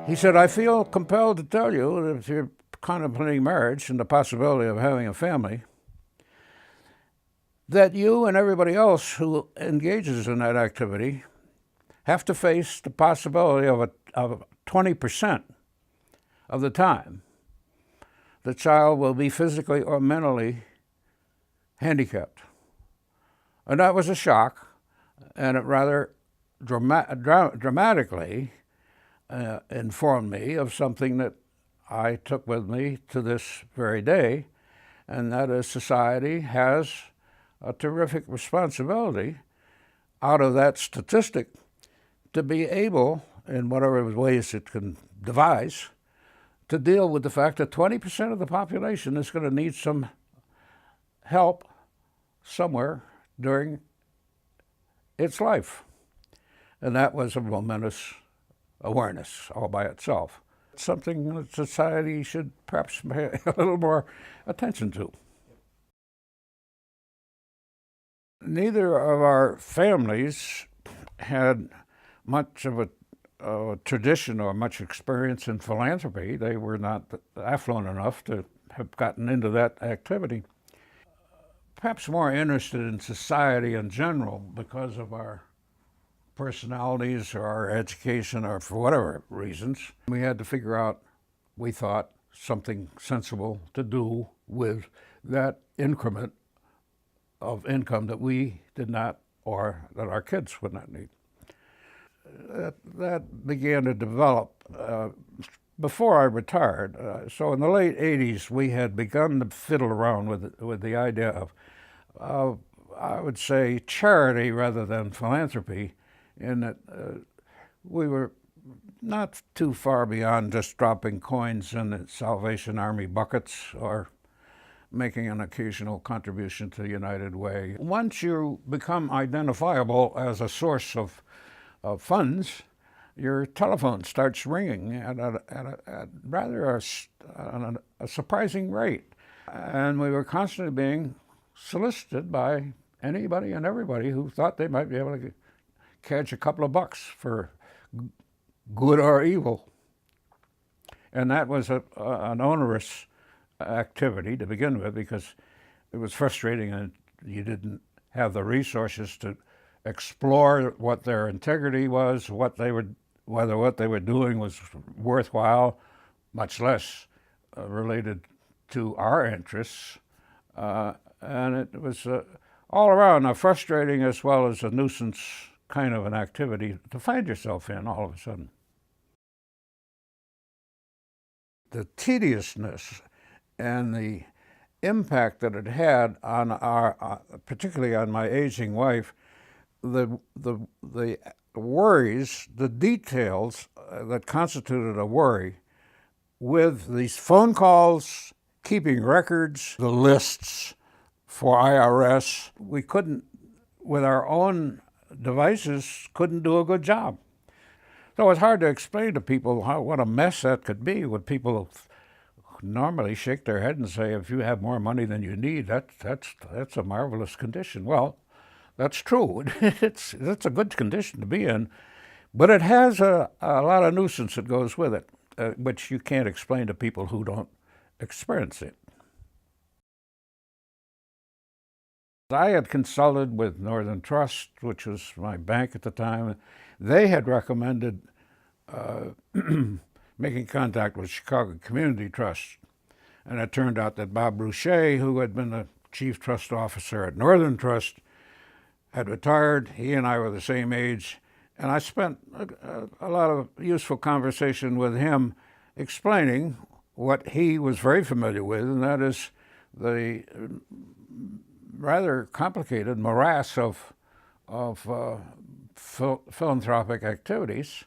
He said, I feel compelled to tell you that if you're contemplating marriage and the possibility of having a family, that you and everybody else who engages in that activity have to face the possibility of 20% of the time the child will be physically or mentally handicapped. And that was a shock, and it rather dramatically informed me of something that I took with me to this very day, and that is society has a terrific responsibility out of that statistic to be able, in whatever ways it can devise, to deal with the fact that 20% of the population is going to need some help somewhere during its life. And that was a momentous awareness all by itself. Something that society should perhaps pay a little more attention to. Neither of our families had much of a tradition or much experience in philanthropy. They were not affluent enough to have gotten into that activity. Perhaps more interested in society in general because of our personalities or our education or for whatever reasons. We had to figure out, we thought, something sensible to do with that increment of income that we did not, or that our kids would not need. That began to develop before I retired. So in the late 80s, we had begun to fiddle around with the idea of, I would say, charity rather than philanthropy, in that we were not too far beyond just dropping coins in the Salvation Army buckets or making an occasional contribution to United Way. Once you become identifiable as a source of funds, your telephone starts ringing at rather a surprising rate. And we were constantly being solicited by anybody and everybody who thought they might be able to catch a couple of bucks for good or evil. And that was an onerous activity to begin with, because it was frustrating and you didn't have the resources to explore what their integrity was, whether what they were doing was worthwhile, much less related to our interests. And it was all around a frustrating as well as a nuisance kind of an activity to find yourself in all of a sudden. The tediousness and the impact that it had on our, particularly on my aging wife, the worries, the details that constituted a worry, with these phone calls, keeping records, the lists for IRS, we couldn't, with our own devices, couldn't do a good job. So it's hard to explain to people what a mess that could be, when people normally shake their head and say, if you have more money than you need, that's a marvelous condition. Well, that's true. That's a good condition to be in, but it has a lot of nuisance that goes with it, which you can't explain to people who don't experience it. I had consulted with Northern Trust, which was my bank at the time. They had recommended making contact with Chicago Community Trust. And it turned out that Bob Boucher, who had been the chief trust officer at Northern Trust, had retired. He and I were the same age. And I spent a lot of useful conversation with him explaining what he was very familiar with, and that is the rather complicated morass of philanthropic activities.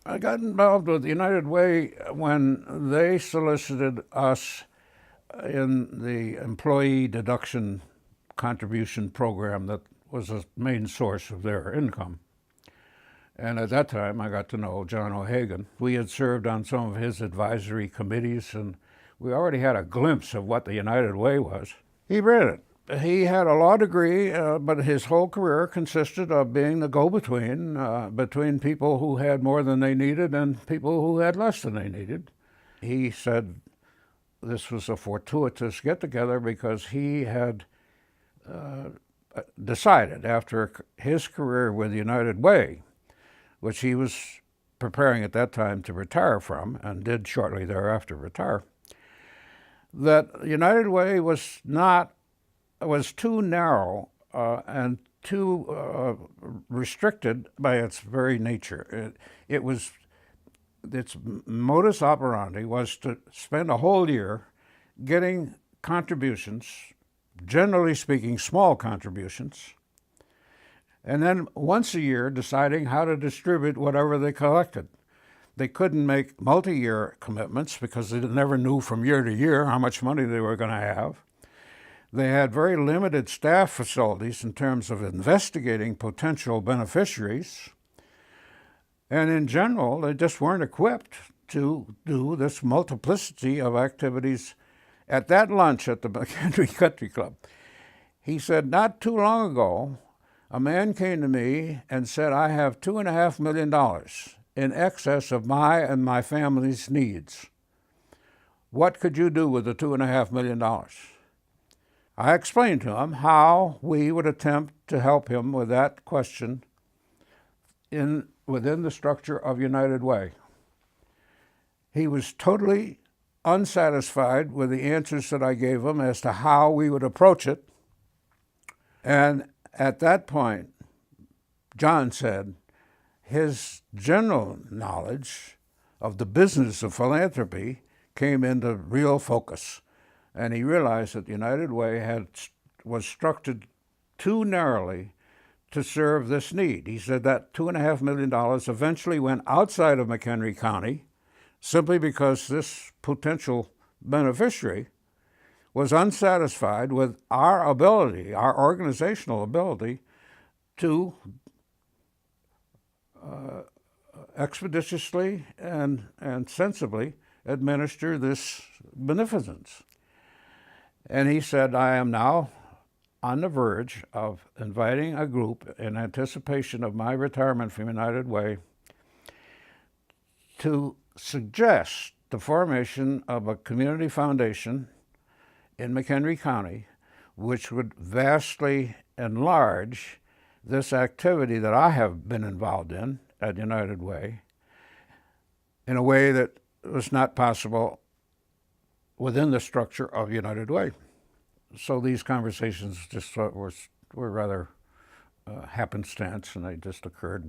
I got involved with United Way when they solicited us in the employee deduction contribution program that was a main source of their income. And at that time, I got to know John O'Hagan. We had served on some of his advisory committees, and we already had a glimpse of what the United Way was. He ran it, He had a law degree, but his whole career consisted of being the go-between between people who had more than they needed and people who had less than they needed. He said this was a fortuitous get-together because he had decided after his career with United Way, which he was preparing at that time to retire from and did shortly thereafter retire, that United Way was too narrow and too restricted by its very nature. Its modus operandi was to spend a whole year getting contributions, generally speaking small contributions, and then once a year deciding how to distribute whatever they collected. They couldn't make multi-year commitments because they never knew from year to year how much money they were going to have. They had very limited staff facilities in terms of investigating potential beneficiaries. And in general, they just weren't equipped to do this multiplicity of activities. At that lunch at the McHenry Country Club, he said, not too long ago, a man came to me and said, I have $2.5 million in excess of my and my family's needs. What could you do with the $2.5 million? I explained to him how we would attempt to help him with that question within the structure of United Way. He was totally unsatisfied with the answers that I gave him as to how we would approach it. And at that point, John said, his general knowledge of the business of philanthropy came into real focus. And he realized that United Way was structured too narrowly to serve this need. He said that $2.5 million eventually went outside of McHenry County simply because this potential beneficiary was unsatisfied with our ability, our organizational ability, to expeditiously and sensibly administer this beneficence. And he said, I am now on the verge of inviting a group in anticipation of my retirement from United Way to suggest the formation of a community foundation in McHenry County, which would vastly enlarge this activity that I have been involved in at United Way in a way that was not possible within the structure of United Way. So these conversations just were rather happenstance, and they just occurred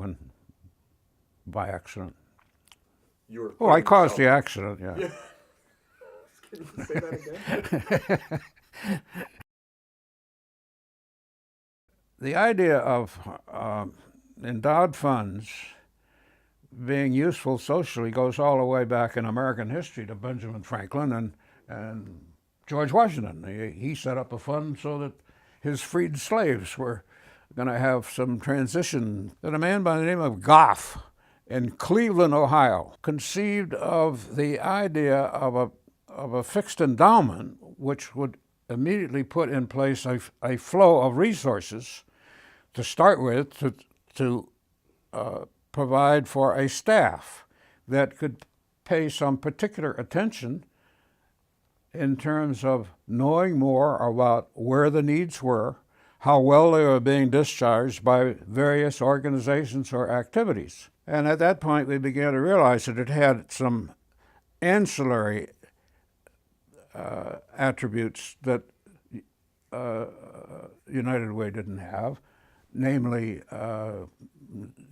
by accident. I caused the accident, yeah. Can you say that again? The idea of endowed funds being useful socially goes all the way back in American history to Benjamin Franklin and George Washington. He set up a fund so that his freed slaves were going to have some transition. That a man by the name of Goff in Cleveland, Ohio, conceived of the idea of a fixed endowment which would immediately put in place a flow of resources to start with to provide for a staff that could pay some particular attention in terms of knowing more about where the needs were, how well they were being discharged by various organizations or activities. And at that point, we began to realize that it had some ancillary attributes that United Way didn't have, namely,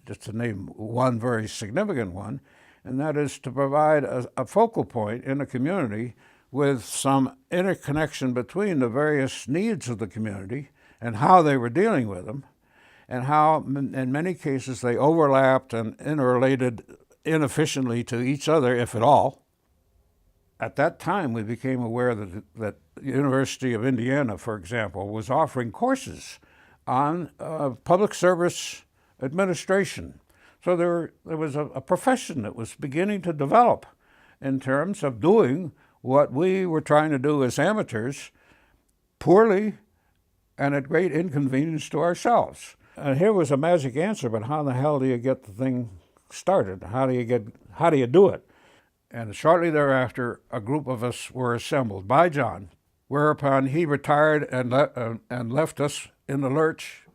just to name one very significant one, and that is to provide a focal point in a community with some interconnection between the various needs of the community and how they were dealing with them, and how in many cases they overlapped and interrelated inefficiently to each other, if at all. At that time, we became aware that the University of Indiana, for example, was offering courses on public service administration. So there was a profession that was beginning to develop in terms of doing what we were trying to do as amateurs, poorly and at great inconvenience to ourselves. And here was a magic answer, but how the hell do you get the thing started? How do you do it? And shortly thereafter, a group of us were assembled by John, whereupon he retired and left us in the lurch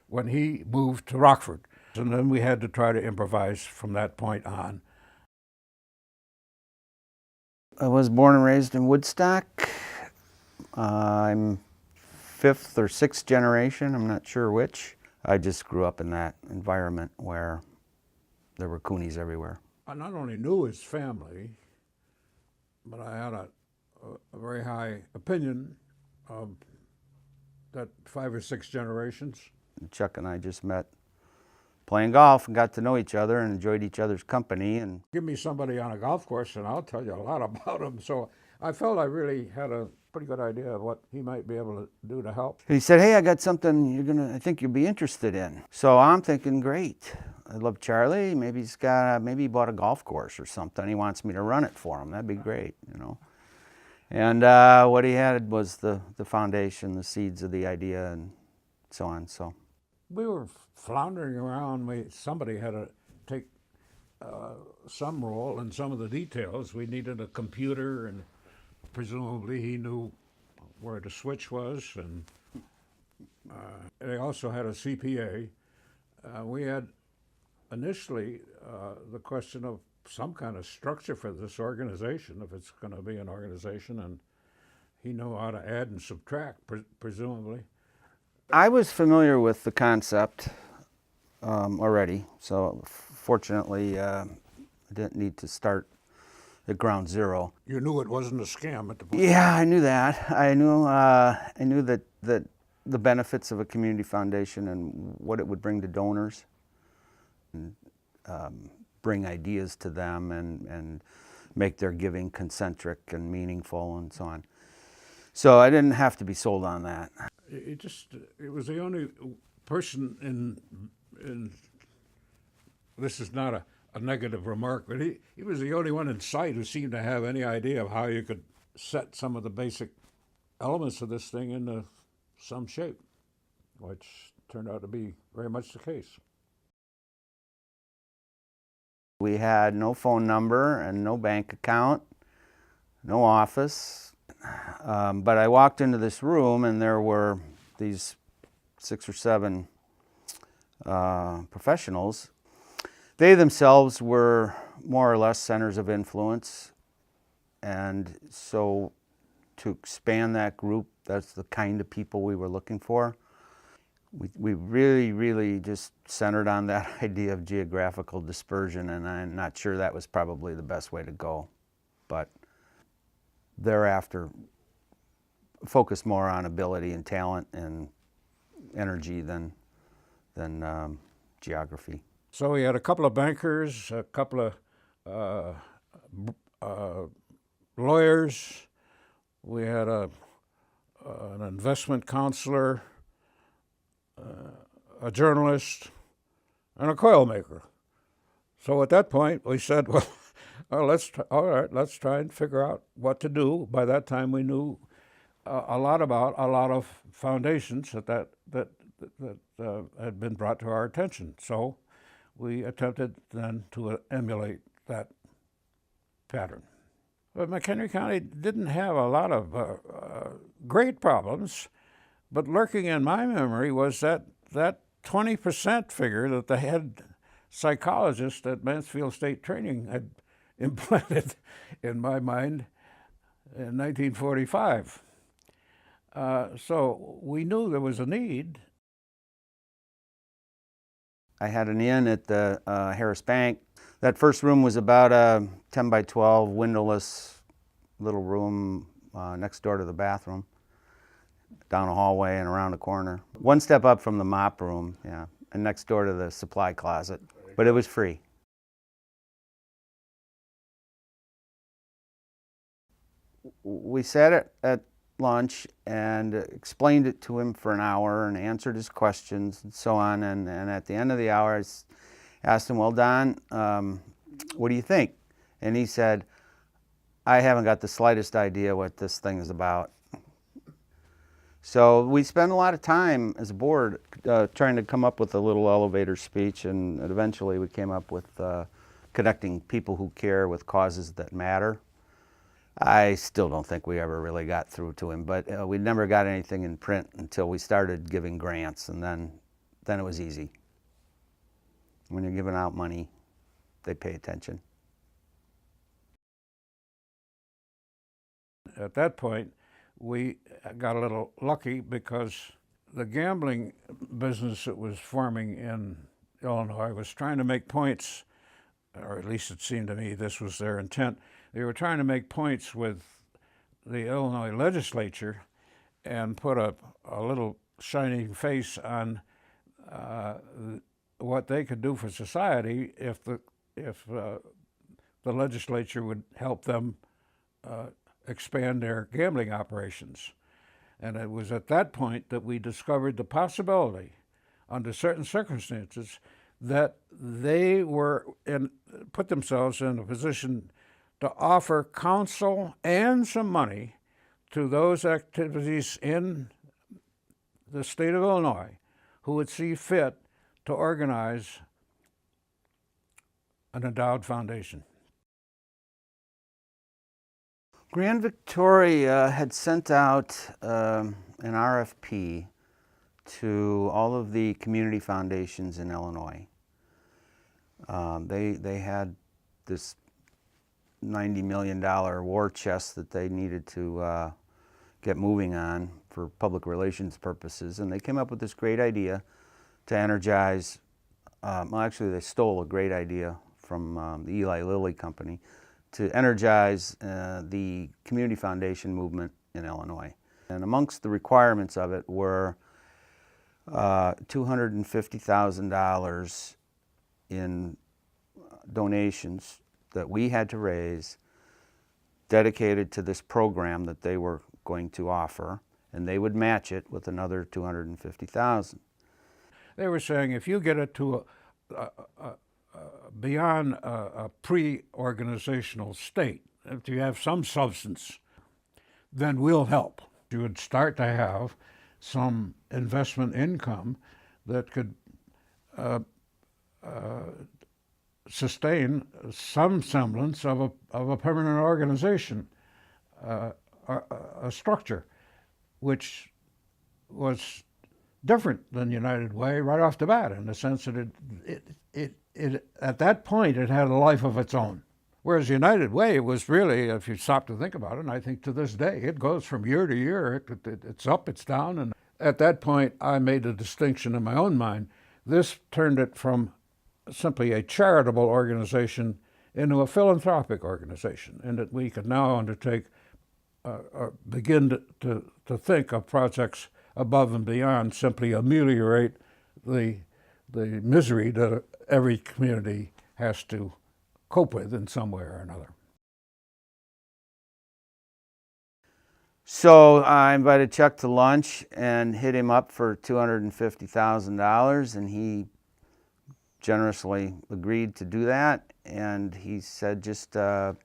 when he moved to Rockford. And then we had to try to improvise from that point on. I was born and raised in Woodstock. I'm fifth or sixth generation, I'm not sure which. I just grew up in that environment where there were Cooneys everywhere. I not only knew his family, but I had a very high opinion of that 5 or 6 generations. Chuck and I just met playing golf and got to know each other and enjoyed each other's company. And Give me somebody on a golf course and I'll tell you a lot about him. So I felt I really had a pretty good idea of what he might be able to do to help. he said, hey, I got something I think you'll be interested in. So I'm thinking, great. I love Charlie. Maybe he bought a golf course or something. He wants me to run it for him. That'd be great, you know. And what he had was the foundation, the seeds of the idea, and so on. So We were floundering around. Somebody had to take some role in some of the details. We needed a computer, and presumably he knew where the switch was, and they also had a CPA. We had initially the question of some kind of structure for this organization, if it's going to be an organization, and he knew how to add and subtract, presumably. I was familiar with the concept already, so fortunately I didn't need to start at ground zero. You knew it wasn't a scam at the point. Yeah, I knew that. I knew that the benefits of a community foundation and what it would bring to donors, and bring ideas to them and make their giving concentric and meaningful and so on. So I didn't have to be sold on that. It was the only person in this is not a negative remark, but he was the only one in sight who seemed to have any idea of how you could set some of the basic elements of this thing into some shape, which turned out to be very much the case. We had no phone number and no bank account, no office. But I walked into this room and there were these 6 or 7 professionals. They themselves were more or less centers of influence. And so to expand that group, that's the kind of people we were looking for. We really, really just centered on that idea of geographical dispersion, and I'm not sure that was probably the best way to go. But thereafter, focus more on ability and talent and energy than geography. So we had a couple of bankers, a couple of lawyers. We had an investment counselor, a journalist, and a coil maker. So at that point, we said, well, let's try and figure out what to do. By that time, we knew a lot about a lot of foundations that had been brought to our attention. So we attempted then to emulate that pattern. But McHenry County didn't have a lot of great problems, but lurking in my memory was that 20% figure that the head psychologist at Mansfield State Training had implanted in my mind in 1945. So we knew there was a need. I had an inn at the Harris Bank. That first room was about a 10 by 12 windowless little room next door to the bathroom, down a hallway and around a corner. One step up from the mop room, yeah, and next door to the supply closet, but it was free. We sat at lunch and explained it to him for an hour and answered his questions and so on, and at the end of the hour I asked him, well, Don, what do you think? And he said, I haven't got the slightest idea what this thing is about. So we spent a lot of time as a board trying to come up with a little elevator speech, and eventually we came up with connecting people who care with causes that matter. I still don't think we ever really got through to him, but we never got anything in print until we started giving grants, and then it was easy. When you're giving out money, they pay attention. At that point, we got a little lucky because the gambling business that was forming in Illinois was trying to make points, or at least it seemed to me this was their intent. They were trying to make points with the Illinois legislature and put a little shining face on what they could do for society if the legislature would help them expand their gambling operations. And it was at that point that we discovered the possibility, under certain circumstances, that they put themselves in a position to offer counsel and some money to those activities in the state of Illinois who would see fit to organize an endowed foundation. Grand Victoria had sent out an RFP to all of the community foundations in Illinois. They had this $90 million war chest that they needed to get moving on for public relations purposes, and they came up with this great idea to energize, well, actually they stole a great idea from the Eli Lilly company to energize the community foundation movement in Illinois. And amongst the requirements of it were $250,000 in donations that we had to raise dedicated to this program that they were going to offer, and they would match it with another $250,000. They were saying if you get it to beyond a pre-organizational state, if you have some substance, then we'll help. You would start to have some investment income that could sustain some semblance of a permanent organization, a structure, which was different than United Way right off the bat, in the sense that it at that point it had a life of its own. Whereas United Way was really, if you stop to think about it, and I think to this day, it goes from year to year, it's up, it's down, and at that point I made a distinction in my own mind. This turned it from simply a charitable organization into a philanthropic organization, and that we could now undertake, begin to think of projects above and beyond simply ameliorate the misery that every community has to cope with in some way or another. So I invited Chuck to lunch and hit him up for $250,000, and he generously agreed to do that. And he said, just I'll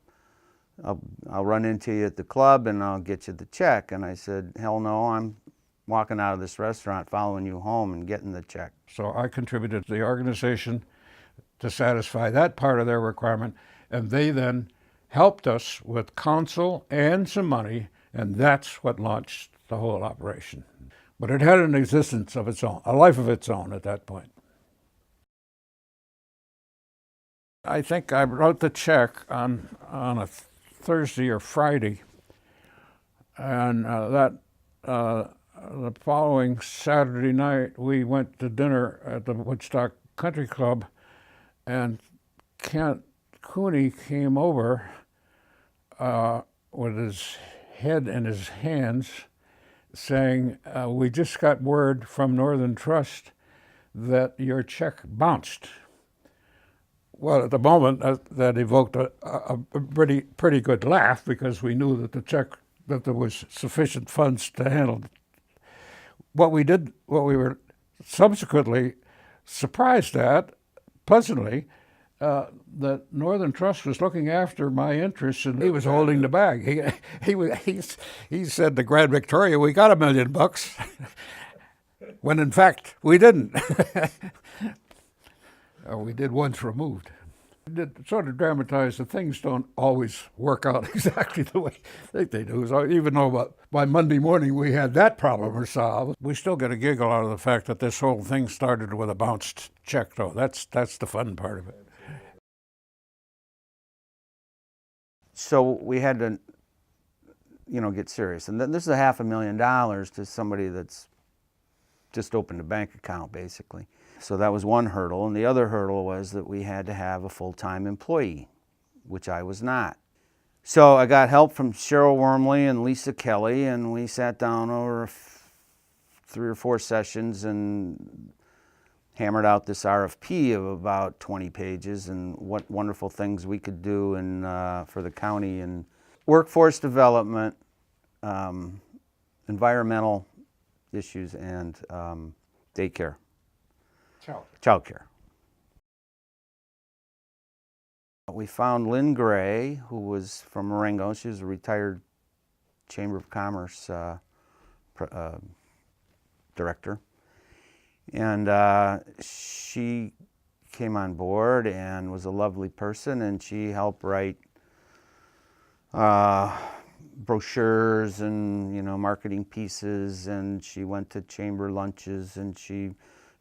run into you at the club and I'll get you the check. And I said, hell no, I'm walking out of this restaurant, following you home and getting the check. So I contributed to the organization to satisfy that part of their requirement, and they then helped us with counsel and some money, and that's what launched the whole operation. But it had an existence of its own, a life of its own at that point. I think I wrote the check on a Thursday or Friday, and the following Saturday night we went to dinner at the Woodstock Country Club, and Cooney came over with his head in his hands saying, we just got word from Northern Trust that your check bounced. Well, at the moment, that evoked a pretty good laugh, because we knew that that there was sufficient funds to handle it. What we were subsequently surprised at, pleasantly, that Northern Trust was looking after my interests, and he was holding the bag. He said to Grand Victoria, "We got $1 million," when in fact we didn't. We did once removed. It sort of dramatized that things don't always work out exactly the way they think they do. So even though by Monday morning we had that problem resolved, we still get a giggle out of the fact that this whole thing started with a bounced check, though. That's the fun part of it. So we had to, get serious. And this is $500,000 to somebody that's just opened a bank account, basically. So that was one hurdle. And the other hurdle was that we had to have a full-time employee, which I was not. So I got help from Cheryl Wormley and Lisa Kelly, and we sat down over 3 or 4 sessions and hammered out this RFP of about 20 pages and what wonderful things we could do for the county and workforce development, environmental issues, and daycare. Child care. We found Lynn Gray, who was from Marengo. She was a retired Chamber of Commerce director. And she came on board and was a lovely person, and she helped write brochures and marketing pieces, and she went to chamber lunches, and she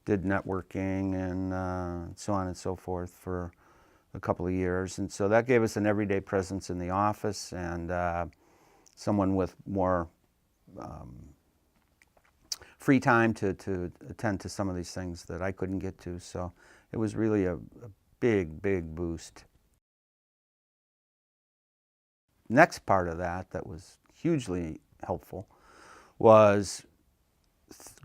did networking and so on and so forth for a couple of years. And so that gave us an everyday presence in the office and someone with more free time to attend to some of these things that I couldn't get to. So it was really a big, big boost. Next part of that was hugely helpful was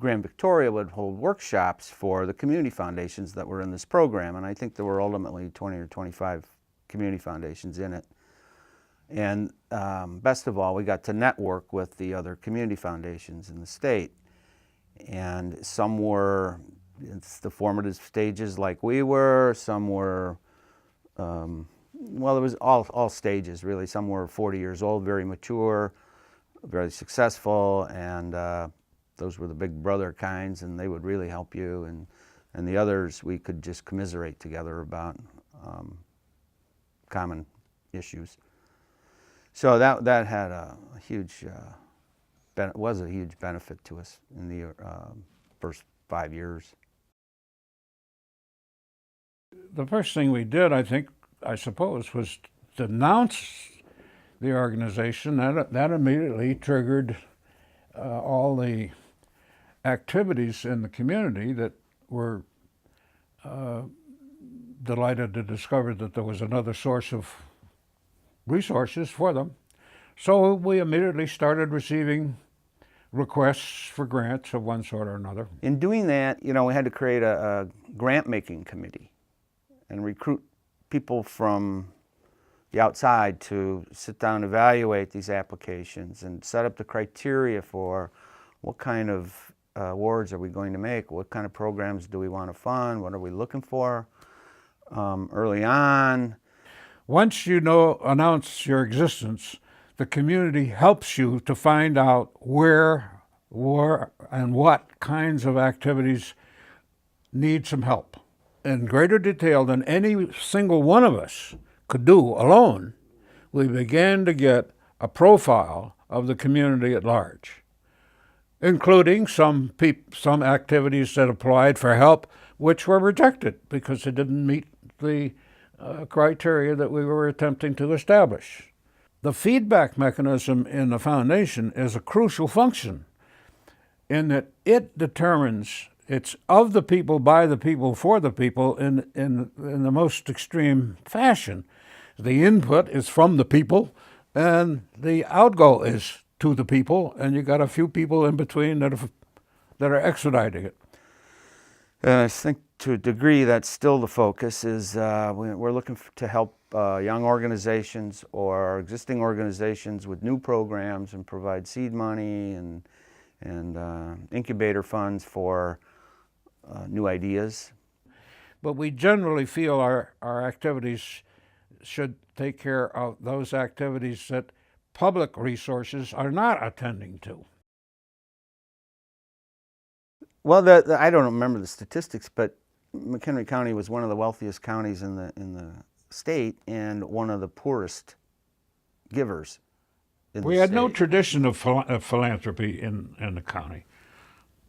Grand Victoria would hold workshops for the community foundations that were in this program, and I think there were ultimately 20 or 25 community foundations in it. And best of all, we got to network with the other community foundations in the state. And some were in the formative stages like we were, some were, well, it was all stages really. Some were 40 years old, very mature, very successful, and those were the big brother kinds, and they would really help you. And the others, we could just commiserate together about common issues. So that had a huge, was a huge benefit to us in the first 5 years. The first thing we did, I suppose, was to announce the organization. That immediately triggered all the activities in the community that were delighted to discover that there was another source of resources for them. So we immediately started receiving requests for grants of one sort or another. In doing that, we had to create a grant-making committee and recruit people from the outside to sit down and evaluate these applications and set up the criteria for what kind of awards are we going to make, what kind of programs do we want to fund, what are we looking for early on. Once you announce your existence, the community helps you to find out where and what kinds of activities need some help. In greater detail than any single one of us could do alone, we began to get a profile of the community at large, including some activities that applied for help which were rejected because they didn't meet the criteria that we were attempting to establish. The feedback mechanism in the foundation is a crucial function in that it determines it's of the people, by the people, for the people in the most extreme fashion. The input is from the people, and the outgo is to the people, and you got a few people in between that are expediting it. And I think to a degree that's still the focus is we're looking to help young organizations or existing organizations with new programs and provide seed money and incubator funds for new ideas. but we generally feel our activities should take care of those activities that public resources are not attending to. Well, I don't remember the statistics, but McHenry County was one of the wealthiest counties in the state and one of the poorest givers in We the had no state. tradition of philanthropy in the county.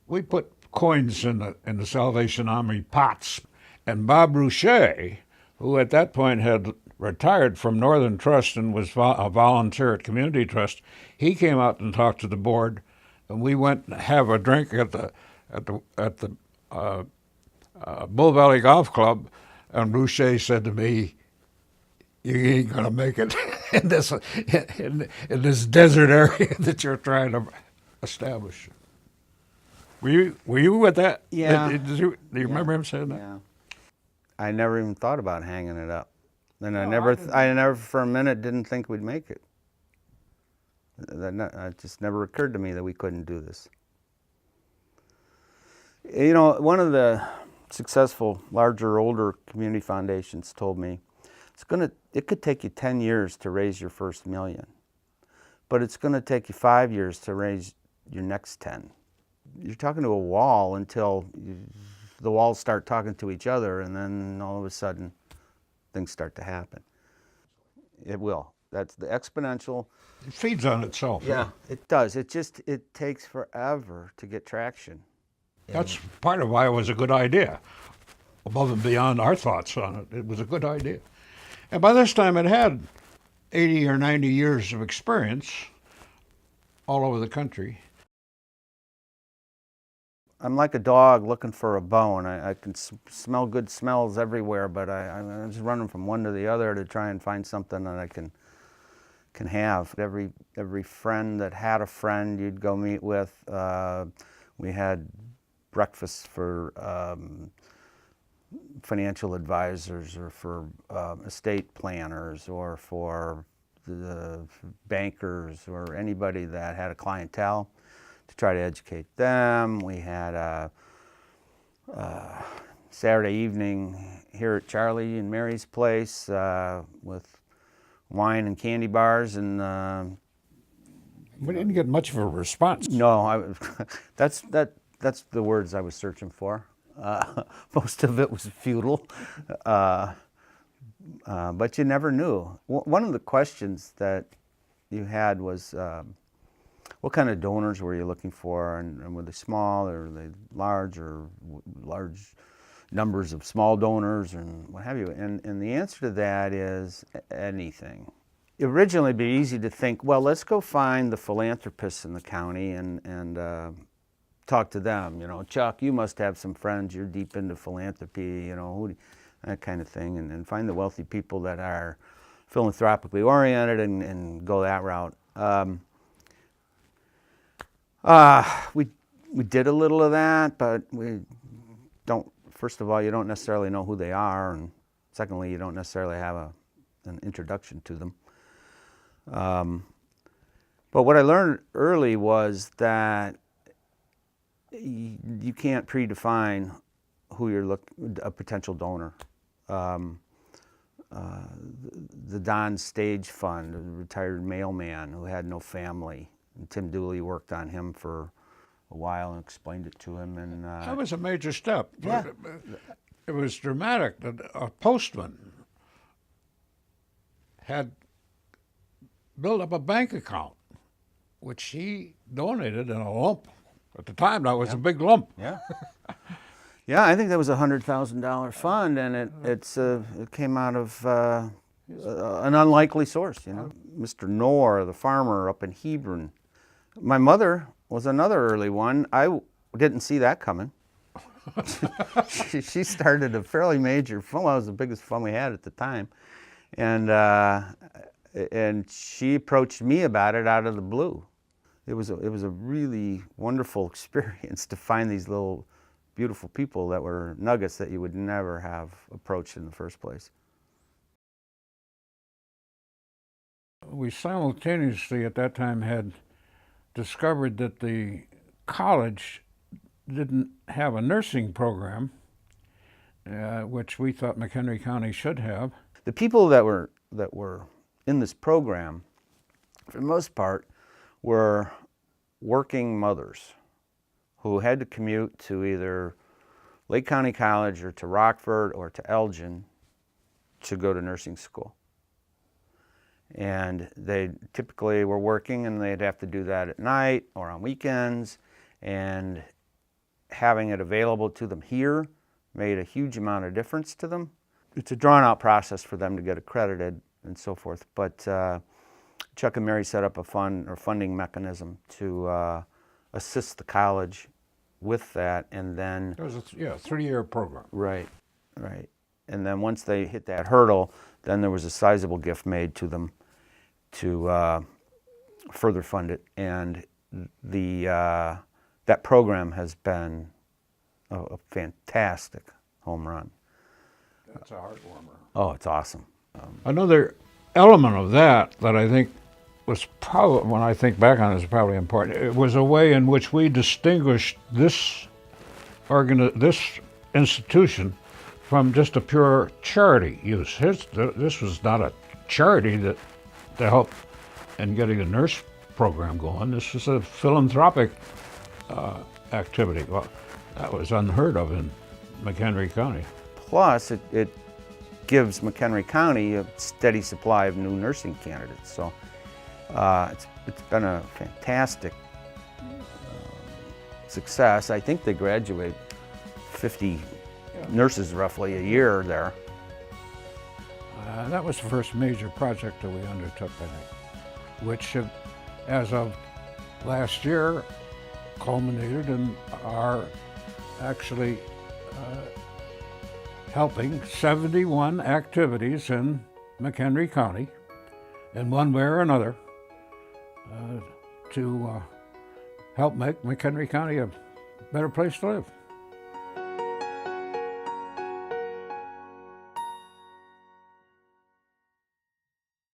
We put coins in the Salvation Army pots, and Bob Rouchet, who at that point had retired from Northern Trust and was a volunteer at Community Trust, he came out and talked to the board, and we went and have a drink at the Bull Valley Golf Club, and Rouchet said to me, "You ain't gonna make it in this desert area that you're trying to establish." Were you with that? Yeah. Do you remember him saying that? Yeah. I never even thought about hanging it up. And I No, never for a minute didn't think we'd make it. It just never occurred to me that we couldn't do this. You know, one of the successful, larger, older community foundations told me, it could take you 10 years to raise your first $1 million, but it's going to take you 5 years to raise your next 10. You're talking to a wall until the walls start talking to each other, and then all of a sudden, things start to happen. It will. That's the exponential. It feeds on itself. Yeah, it does. It takes forever to get traction. That's part of why it was a good idea. Above and beyond our thoughts on it, it was a good idea. And by this time, it had 80 or 90 years of experience all over the country. I'm like a dog looking for a bone. I can smell good smells everywhere, but I'm just running from one to the other to try and find something that I can have. Every friend that had a friend you'd go meet with, we had breakfast for financial advisors or for estate planners or for the bankers or anybody that had a clientele to try to educate them. We had a Saturday evening here at Charlie and Mary's place with wine and candy bars, and We didn't get much of a response. no, that's the words I was searching for. Most of it was futile, but you never knew. One of the questions that you had was, what kind of donors were you looking for, and were they small, or were they large, or large numbers of small donors, and what have you? And the answer to that is anything. Originally, it'd be easy to think, well, let's go find the philanthropists in the county and talk to them. You know, Chuck, you must have some friends. You're deep into philanthropy. You know, that kind of thing, and find the wealthy people that are philanthropically oriented and go that route. We did a little of that, but we don't. First of all, you don't necessarily know who they are, and secondly, you don't necessarily have an introduction to them. But what I learned early was that you can't predefine who a potential donor. The Don Stage Fund, a retired mailman who had no family. And Tim Dooley worked on him for a while and explained it to him. And That was a major step. Yeah. It was dramatic that a postman had built up a bank account, which he donated in a lump. At the time, that was a big lump. yeah, yeah, I think that was a $100,000 fund, and it came out of an unlikely source. You know, Mr. Knorr, the farmer up in Hebron. My mother was another early one. I didn't see that coming. She started a fairly major fund. Well, it was the biggest fund we had at the time, and she approached me about it out of the blue. It was a really wonderful experience to find these little beautiful people that were nuggets that you would never have approached in the first place. We simultaneously at that time had discovered that the college didn't have a nursing program, which we thought McHenry County should have. The people that were in this program, for the most part, were working mothers who had to commute to either Lake County College or to Rockford or to Elgin to go to nursing school. And they typically were working, and they'd have to do that at night or on weekends, and having it available to them here made a huge amount of difference to them. It's a drawn-out process for them to get accredited and so forth, but Chuck and Mary set up a funding mechanism to assist the college with that, and then... It was a 3-year program. Right. And then once they hit that hurdle, then there was a sizable gift made to them to further fund it, and that program has been a fantastic home run. That's a heartwarmer. Oh, it's awesome. Another element of that I think was probably, when I think back on it, is probably important. It was a way in which we distinguished this institution from just a pure charity use. This was not a charity to help in getting a nurse program going. This was a philanthropic activity. Well, that was unheard of in McHenry County. Plus, it gives McHenry County a steady supply of new nursing candidates. So it's been a fantastic success. I think they graduate 50 nurses roughly a year there. That was the first major project that we undertook, I think, which, as of last year, culminated in our actually helping 71 activities in McHenry County in one way or another to help make McHenry County a better place to live.